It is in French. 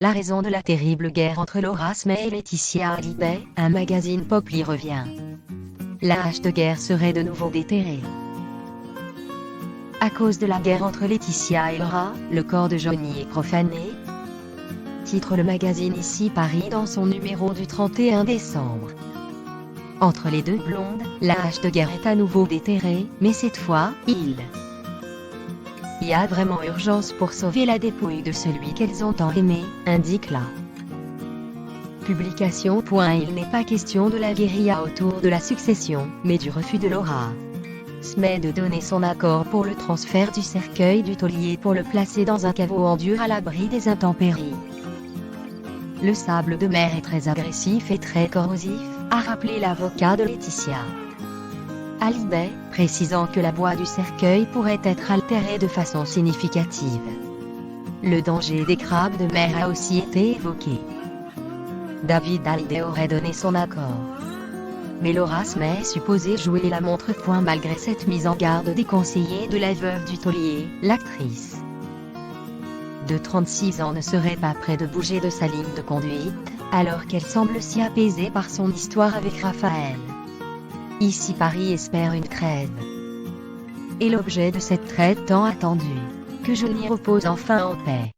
la raison de la terrible guerre entre Laura Smay et Laetitia Hallyday, un magazine pop y revient. La hache de guerre serait de nouveau déterrée. À cause de la guerre entre Laetitia et Laura, le corps de Johnny est profané. Titre le magazine Ici Paris dans son numéro du 31 décembre. Entre les deux blondes, la hache de guerre est à nouveau déterrée, mais cette fois, il y a vraiment urgence pour sauver la dépouille de celui qu'elles ont tant aimé, indique la publication. Il n'est pas question de la guérilla autour de la succession, mais du refus de Laura Smay de donner son accord pour le transfert du cercueil du taulier pour le placer dans un caveau en dur à l'abri des intempéries. Le sable de mer est très agressif et très corrosif, a rappelé l'avocat de Laetitia Hallyday, précisant que la voie du cercueil pourrait être altérée de façon significative. Le danger des crabes de mer a aussi été évoqué. David Hallyday aurait donné son accord, mais Laura Smay supposée jouer la montre. Malgré cette mise en garde des conseillers de la veuve du taulier, l'actrice de 36 ans ne serait pas près de bouger de sa ligne de conduite, alors qu'elle semble si apaisée par son histoire avec Raphaël. Ici Paris espère une trêve. Et l'objet de cette trêve tant attendue, que Johnny repose enfin en paix.